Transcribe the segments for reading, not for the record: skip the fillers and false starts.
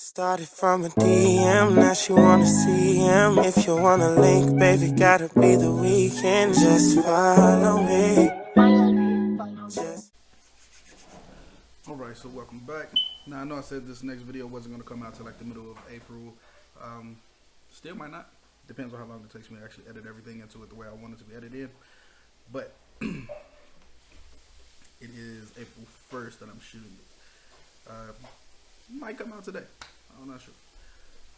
Started from a DM, now she wanna see him. If you wanna link, baby, gotta be the weekend. Just follow me. Alright, so welcome back. Now I know I said this next video wasn't going to come out till like the middle of April. Still might not. Depends on how long it takes me to actually edit everything into it the way I want it to be edited. But it is April 1st that I'm shooting it. Might come out today. I'm not sure.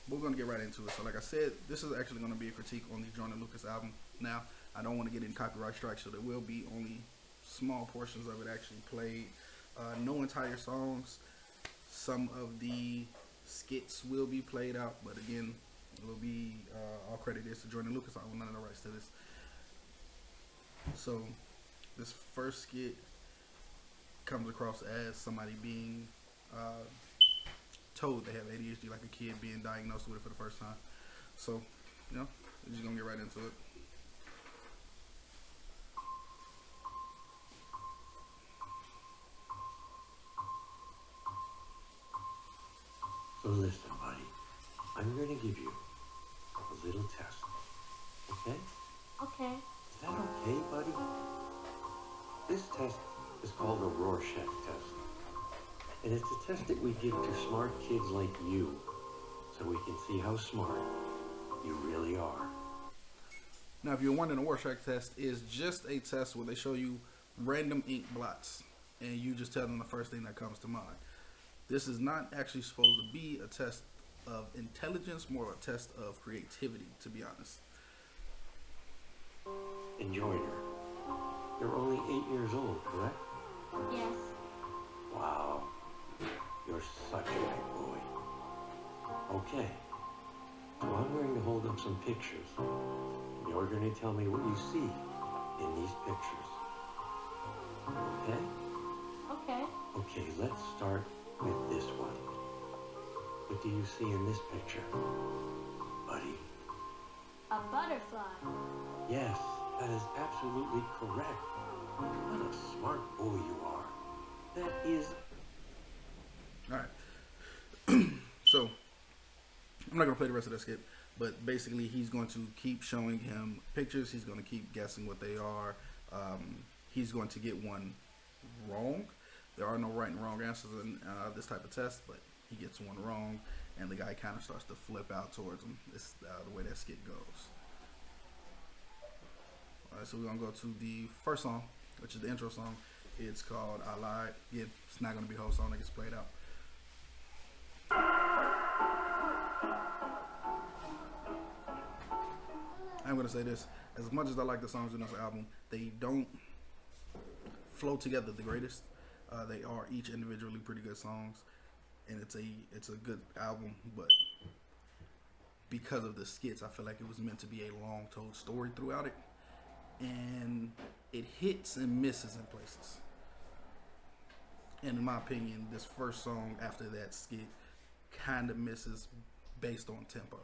We're going to get right into it. So like I said, this is actually going to be a critique on the Joyner Lucas album. Now, I don't want to get in copyright strikes, so there will be only small portions of it actually played. No entire songs. Some of the skits will be played out, but again, it will be all credit is to Joyner Lucas. I own none of the rights to this. So this first skit comes across as somebody being told they have ADHD, like a kid being diagnosed with it for the first time. So, you know, we're just gonna get right into it. So listen, buddy, I'm going to give you a little test, okay? Okay. Is that okay, buddy? This test is called a Rorschach test. And it's a test that we give to smart kids like you, so we can see how smart you really are. Now, if you're wondering, a Rorschach test is just a test where they show you random ink blots, and you just tell them the first thing that comes to mind. This is not actually supposed to be a test of intelligence, more a test of creativity, to be honest. And Joyner, you're only 8 years old, correct? Yes. Wow, you're such a big boy. Okay, so I'm going to hold up some pictures. And you're going to tell me what you see in these pictures. Okay? Okay. Okay, let's start with this one. What do you see in this picture, buddy? A butterfly. Yes, that is absolutely correct. What a smart boy you are. That is... Alright. So, I'm not going to play the rest of that skit, but basically he's going to keep showing him pictures. He's going to keep guessing what they are. He's going to get one wrong. There are no right and wrong answers in this type of test, but he gets one wrong, and the guy kind of starts to flip out towards him. It's the way that skit goes. Alright, so we're going to go to the first song, which is the intro song. It's called I Lied. Yeah, it's not going to be the whole song that gets played out. I'm going to say this. As much as I like the songs in this album, they don't flow together the greatest. They are each individually pretty good songs, and it's a good album, but because of the skits, I feel like it was meant to be a long told story throughout it, and it hits and misses in places. And in my opinion, this first song after that skit kind of misses based on tempo.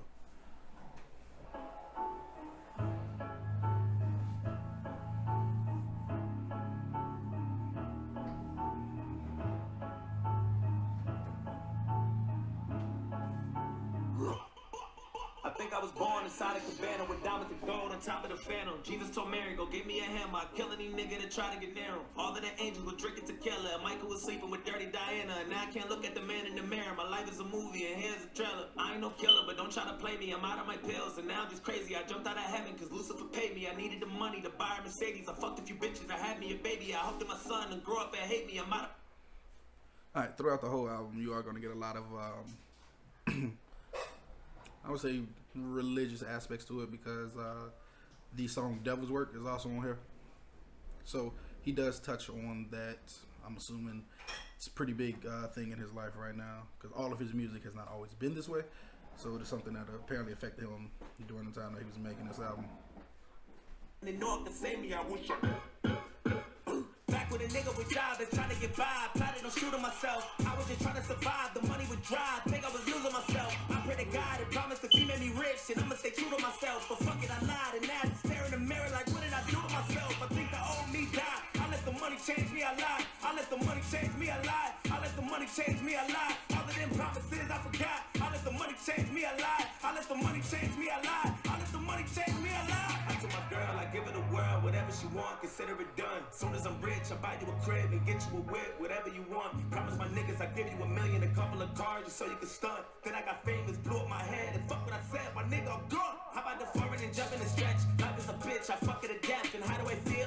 I think I was born inside a cabana with diamonds and gold on top of the phantom. Jesus told Mary, go get me a hammer. I kill any nigga that try to get near him. All of the angels were drinking tequila. Michael was sleeping with dirty Diana. And now I can't look at the man in the mirror. My life is a movie and here's a trailer. I ain't no killer, but don't try to play me. I'm out of my pills and now I'm just crazy. I jumped out of heaven cause Lucifer paid me. I needed the money to buy a Mercedes. I fucked a few bitches. I had me a baby. I hope that my son will grow up and hate me. I'm out of... Alright, throughout the whole album, you are going to get a lot of, I would say, religious aspects to it, because the song Devil's Work is also on here. So he does touch on that. I'm assuming it's a pretty big thing in his life right now, because all of his music has not always been this way. So it is something that apparently affected him during the time that he was making this album. They know I can save me, I wish I... Back with a nigga with job and trying to get by. Plotted on shooting myself. I was just trying to survive. The money was dry. I think I was losing myself. I pray to God and promised if he made me rich, and I'ma stay true to myself. But fuck it, I lied, and now I stare in the mirror like, what did I do to myself? I think the old me died. I let the money change me, I lied. I let the money change me, I lied. I let the money change me, I lied. All of them promises I forgot. change me a lot. I let the money change me a lot. I let the money change me a lot. I told my girl I give her the world, whatever she want, consider it done. Soon as I'm rich, I buy you a crib and get you a whip, whatever you want. Promise my niggas I give you $1 million, a couple of cars just so you can stunt. Then I got famous, blew up my head, and fuck what I said, my nigga I'm gone. How about the foreign and jumping and stretch? Life is a bitch, I fuck it to death, and how do I feel?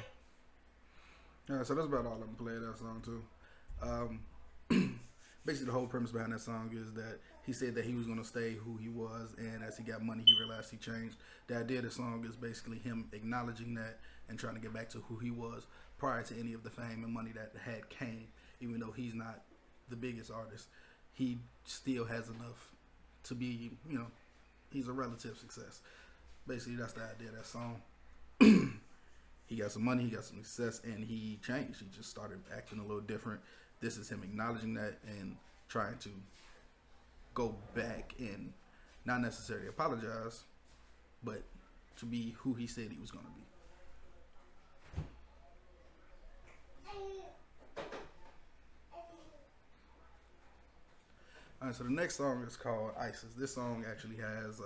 Alright, so that's about all I'm playing that song too. Basically, the whole premise behind that song is that he said that he was going to stay who he was, and as he got money, he realized he changed. The idea of the song is basically him acknowledging that and trying to get back to who he was prior to any of the fame and money that had came. Even though he's not the biggest artist, he still has enough to be, you know, he's a relative success. Basically, that's the idea of that song. He got some money, he got some success, and he changed. He just started acting a little different. This is him acknowledging that and trying to go back and not necessarily apologize, but to be who he said he was going to be. Alright, so the next song is called ISIS. This song actually has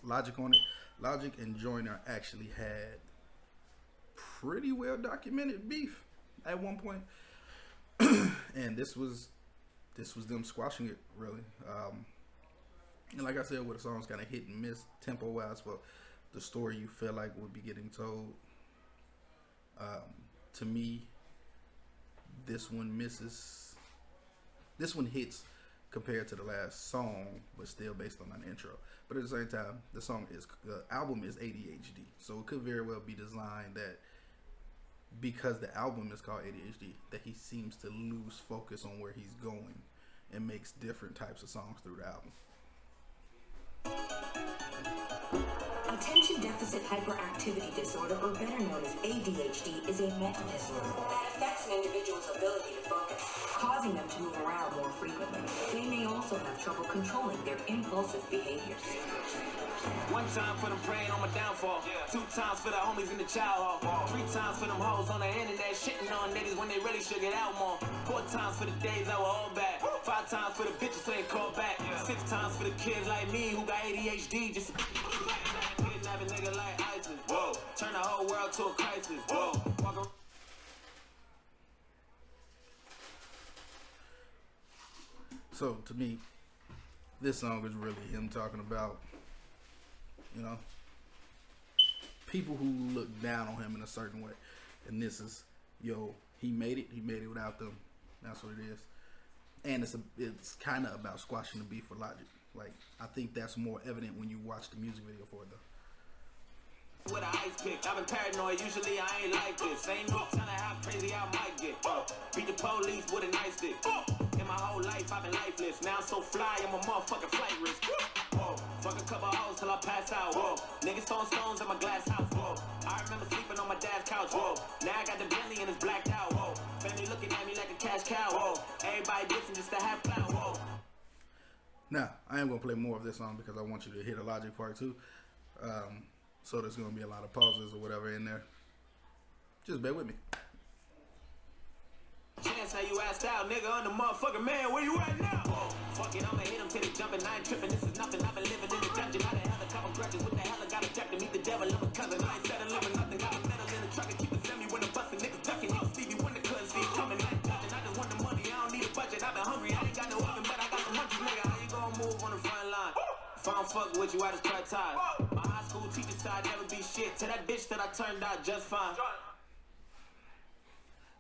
Logic on it. Logic and Joyner actually had pretty well documented beef at one point. And this was them squashing it, really. And like I said, with the songs kind of hit and miss tempo wise for the story you feel like would be getting told. To me, this one misses. This one hits compared to the last song, but still based on an intro. But at the same time, the album is ADHD, so it could very well be designed that because the album is called ADHD, that he seems to lose focus on where he's going and makes different types of songs through the album. Attention deficit hyperactivity disorder, or better known as ADHD, is a mental disorder that affects an individual's ability to focus, causing them to move around more frequently. They may also have trouble controlling their impulsive behaviors. One time for them praying on my downfall. 2 times for the homies in the child hall. 3 times for them hoes on the internet shitting on niggas when they really should get out more. 4 times for the days I was all bad. 5 times for the bitches who ain't called back. 6 times for the kids like me who got ADHD. Just kidnap a nigga like ISIS. Whoa. Turn the whole world to a crisis. Whoa. Walk around. So to me, this song is really him talking about, you know, people who look down on him in a certain way. And this is, yo, he made it without them. That's what it is. And it's kind of about squashing the beef with Logic. Like, I think that's more evident when you watch the music video for it, though. With an ice pick, I've been paranoid, usually I ain't like this. Ain't no telling how crazy I might get. Beat the police with a nice stick. In my whole life, I've been lifeless. Now I'm so fly, I'm a motherfucking flight risk. Whoa, fuck a couple hoes till I pass out. Whoa, niggas throwing stones in my glass house. Whoa, I remember sleeping on my dad's couch. Whoa, now I got the Bentley and it's blacked out. Whoa, family looking at me like a cash cow. Whoa, everybody dissing just to have clout. Whoa. Now, I am going to play more of this song because I want you to hear the Logic part too. So there's going to be a lot of pauses or whatever in there. Just bear with me. Chance how you asked out, nigga, on the motherfucking man, where you at now? Whoa, fuck it, I'ma hit him till they jumping, I ain't tripping, this is nothing, I've been living in the dungeon, I done had a couple grudges, what the hell I got a jack to meet the devil, I'm a cousin, I ain't settling for nothing, got a medal in the truck and keep it semi when I'm busting, niggas ducking, you Stevie Wonder couldn't see it coming, I ain't judging, I just want the money, I don't need a budget, I've been hungry, I ain't got no oven, but I got the munchies, nigga, how you gonna move on the front line? If I don't fuck with you, I just cut ties. My high school teacher said I'd never be shit, to that bitch that I turned out just fine.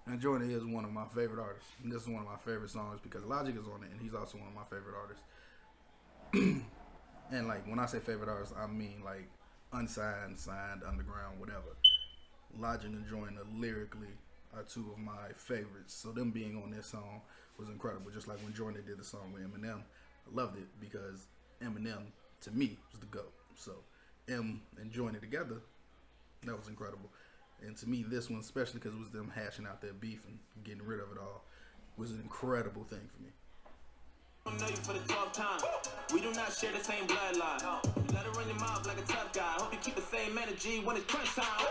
And Joyner is one of my favorite artists. And this is one of my favorite songs because Logic is on it, and he's also one of my favorite artists. And like when I say favorite artist, I mean like unsigned, signed, underground, whatever. Logic and Joyner lyrically are 2 of my favorites. So them being on this song was incredible. Just like when Joyner did the song with Eminem, I loved it because Eminem to me was the GOAT. So M and Joyner together, that was incredible. And to me, this one, especially because it was them hashing out their beef and getting rid of it all, was an incredible thing for me. I know you for the 12th time. We do not share the same bloodline. You let her run your mouth like a tough guy. Hope you keep the same energy when it's crunch time.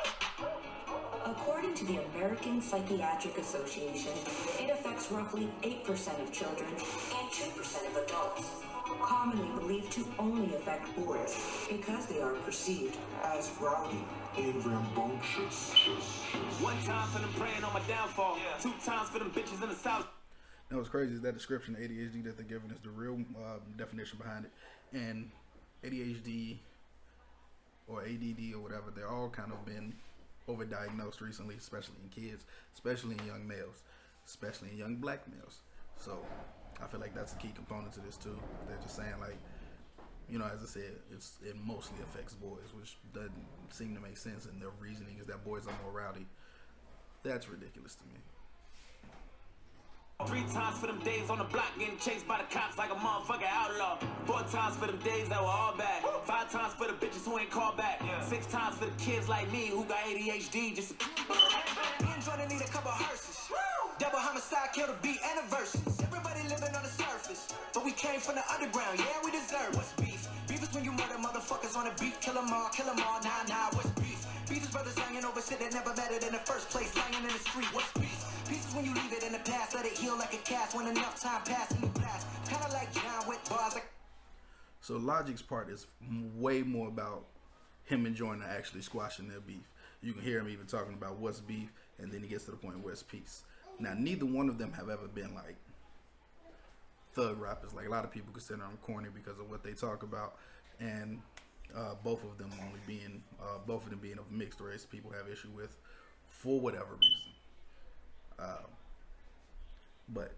According to the American Psychiatric Association, it affects roughly 8% of children and 2% of adults. Commonly believed believed to only affect boys because they are perceived as rowdy and rambunctious. One time for them praying on my downfall. 2 times for them bitches in the south. Now what's crazy is that description of ADHD that they're giving is the real definition behind it. And ADHD or ADD or whatever, they're all kind of been overdiagnosed recently, especially in kids, especially in young males, especially in young black males. So I feel like that's a key component to this too. They're just saying, like, you know, as I said, it mostly affects boys, which doesn't seem to make sense, and their reasoning is that boys are more rowdy. That's ridiculous to me. 3 times for them days on the block getting chased by the cops like a motherfucking outlaw. 4 times for them days that were all bad. 5 times for the bitches who ain't called back. 6 times for the kids like me who got ADHD. Just me and Joyner need a couple hearses. Double homicide, kill the beat and the verses. Everybody living on the surface, but we came from the underground. Yeah, we deserve. What's beef? Beef is when you murder motherfuckers on the beat. Kill them all, nah. What's beef? Beef is brothers lying over shit that never mattered in the first place. Lying in the street. What's beef? Peace is when you leave it in the past, let it heal like a cast. When enough time passes in the blast, kinda like John with bars like. So Logic's part is way more about him and Joyner actually squashing their beef. You can hear him even talking about what's beef, and then he gets to the point where it's peace. Now, neither one of them have ever been like thug rappers. Like, a lot of people consider them corny because of what they talk about, and both of them being of mixed race, people have issue with for whatever reason. But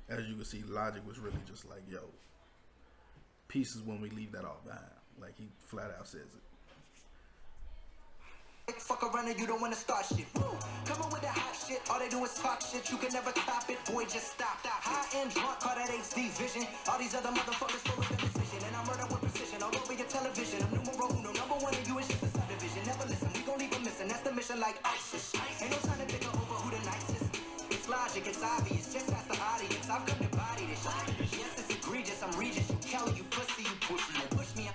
as you can see, Logic was really just like, yo, peace is when we leave that all behind. Like, he flat out says it. Fuck around and you don't wanna start shit. Woo. Coming with the hot shit, all they do is talk shit. You can never top it, boy, just stop. High and drunk, call that HD vision. All these other motherfuckers full of indecision, and I murder with precision all over your television. I'm numero uno, number one of you is just a subdivision. Never listen, we gon' leave them missing. That's the mission, like ISIS. Ain't no time to figure over who the nicest. It's Logic, it's obvious. Just ask the audience. I've come to body this. Yes, it's egregious. I'm Regis. You Kelly, you pussy, you push me. Push me.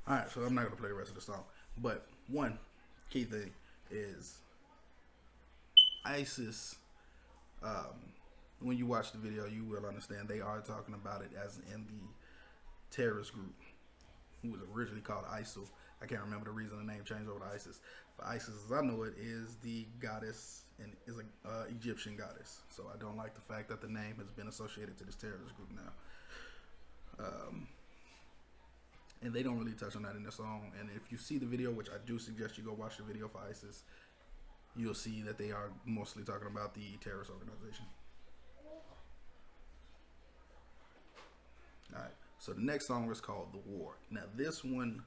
All right, so I'm not gonna play the rest of the song, but one key thing is ISIS. When you watch the video, you will understand they are talking about it as in the terrorist group who was originally called ISIL. I can't remember the reason the name changed over to ISIS. But ISIS, as I know it, is the goddess and is an Egyptian goddess. So I don't like the fact that the name has been associated to this terrorist group now. And they don't really touch on that in the song. And if you see the video, which I do suggest you go watch the video for ISIS, you'll see that they are mostly talking about the terrorist organization. Alright, so the next song is called The War. Now this one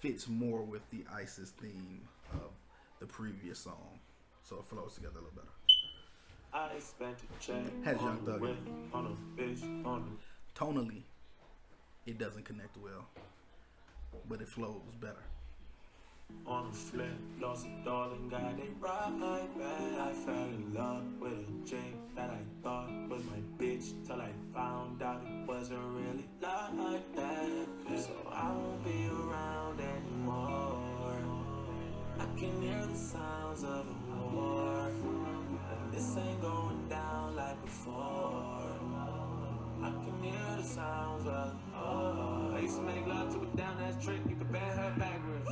fits more with the ISIS theme of the previous song, so it flows together a little better. I spent a check Has Young Thug in it. on a bitch on Tonally, it doesn't connect well, but it flows better. on the flip, lost a darling, got it right back. I fell in love with a chick that I thought was my bitch till I found out it wasn't really like that. So I won't be around anymore. I can hear the sounds of a war, and this ain't going down like before. I can hear the sounds of I used to make love to a down ass trick, you could bend her backwards.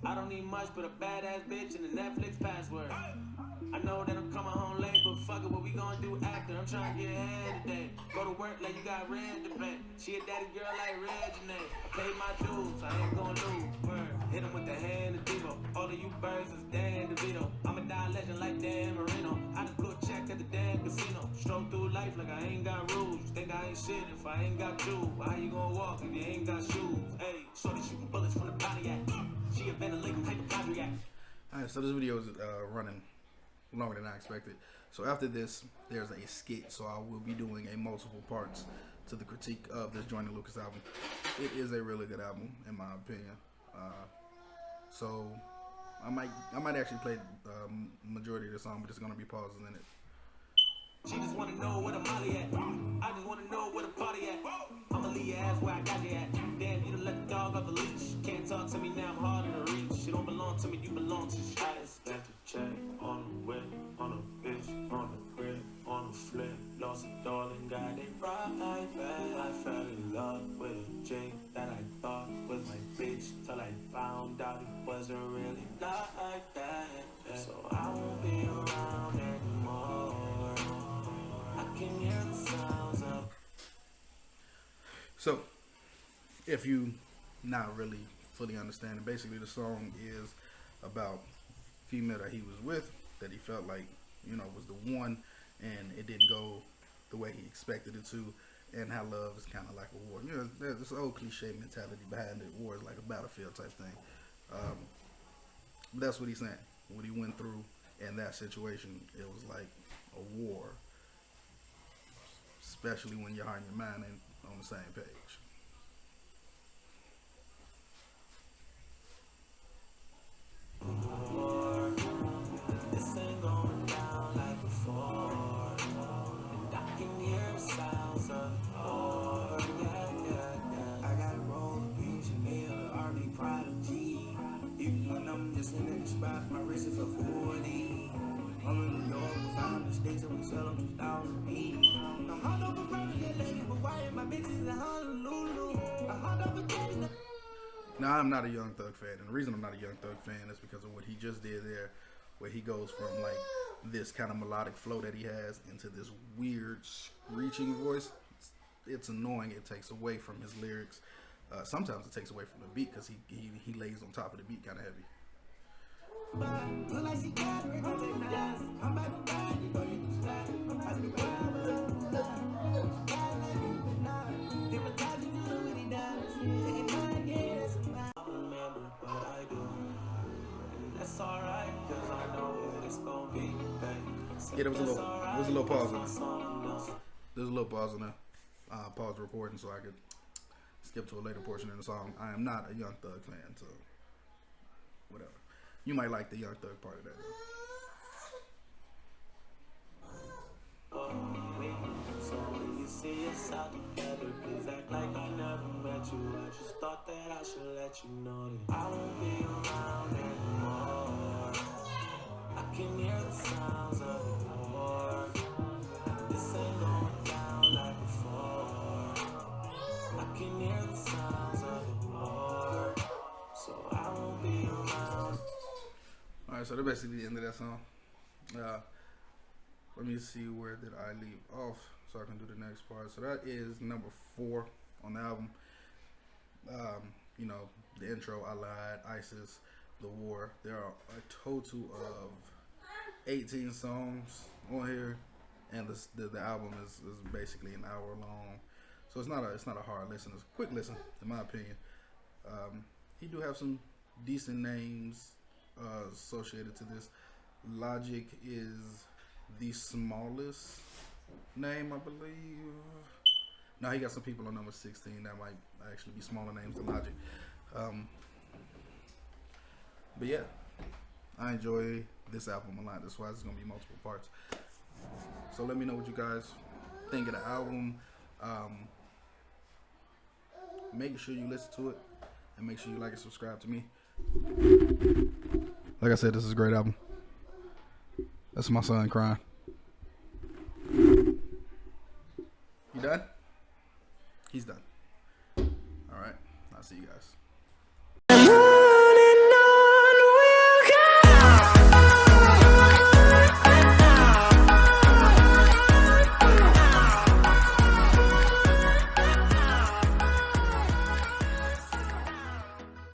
I don't need much but a badass bitch and a Netflix password. I know that I'm coming home late, but fuck it, what we gonna do after? I'm trying to get ahead today. Go to work like you got red to pay. She a daddy girl like Regine. I paid my dues, I ain't gonna lose. Word. Hit him with the hand of Devo. All of you birds is Dan DeVito. I'm a die legend like Dan Marino. I just blew a check at the damn casino. Stroll through life like I ain't got rules. You think I ain't shit if I ain't got you? How you gonna walk if you ain't got shoes? Hey, shorty shooting bullets from the Pontiac. She a ventilating hypochondriac. Alright, so this video is running longer than I expected. So after this, there's a skit. So I will be doing a multiple parts to the critique of this Joyner Lucas album. It is a really good album, in my opinion. So I might actually play the majority of the song, but it's gonna be pauses in it. She just wanna know where the molly at. I just wanna know where the party at. I'ma leave your ass where I got you at. Damn, you done let the dog off the leash. Can't talk to me now, I'm harder to reach. You don't belong to me, you belong to me. I spent a check on a whip, on a bitch, on a crib, on a flip. Lost a darling, got it right back. I fell in love with a J that I thought was my bitch till I found out it wasn't really like that. So I won't be around anymore. I can hear the sounds of. So, if you not really fully understanding, basically the song is about female that he was with, that he felt like, you know, was the one, and it didn't go the way he expected it to, and how love is kind of like a war. You know, there's this old cliche mentality behind it. War is like a battlefield type thing. But that's what he's saying. What he went through in that situation, it was like a war, especially when your heart and your mind ain't on the same page. This ain't going down like before. And I can hear the sounds of war. Yeah. I got a roll of green Chanel, RV Prodigy. Even when I'm just in the spot, my wrist is for 40. I'm in New York, we found the states and we sell them 2,000 feet. I'm hard over running that lady, but why am my bitches in Honolulu? I'm hard over getting the. Now, I'm not a Young Thug fan, and the reason I'm not a Young Thug fan is because of what he just did there, where he goes from like this kind of melodic flow that he has into this weird screeching voice. It's annoying. It takes away from his lyrics. Sometimes it takes away from the beat because he lays on top of the beat kind of heavy. Yeah, there was a little pause in there. There's a little pause in there. Pause the recording so I could skip to a later portion of the song. I am not a Young Thug fan, so whatever. You might like the Young Thug part of that. So when you see us out together, please act like I never met you. I just thought that I should let you know that I won't be around anymore. I can hear the sounds of the war. This ain't going down like before. I can hear the sounds of the war. So I won't be around. Alright, so that's basically the end of that song. Let me see, where did I leave off so I can do the next part. So that is number 4 on the album. You know, the intro, I Lied, ISIS, The War. There are a total of 18 songs on here, and the album is basically an hour long. So it's not a hard listen. It's a quick listen, in my opinion. He do have some decent names associated to this. Logic is the smallest name, I believe. Now he got some people on number 16 that might actually be smaller names than Logic. But yeah, I enjoy this album a lot. That's why it's gonna be multiple parts. So let me know what you guys think of the album. Make sure you listen to it, and make sure you like and subscribe to me. Like I said, this is a great album. That's my son crying. You done? He's done. All right. I'll see you guys.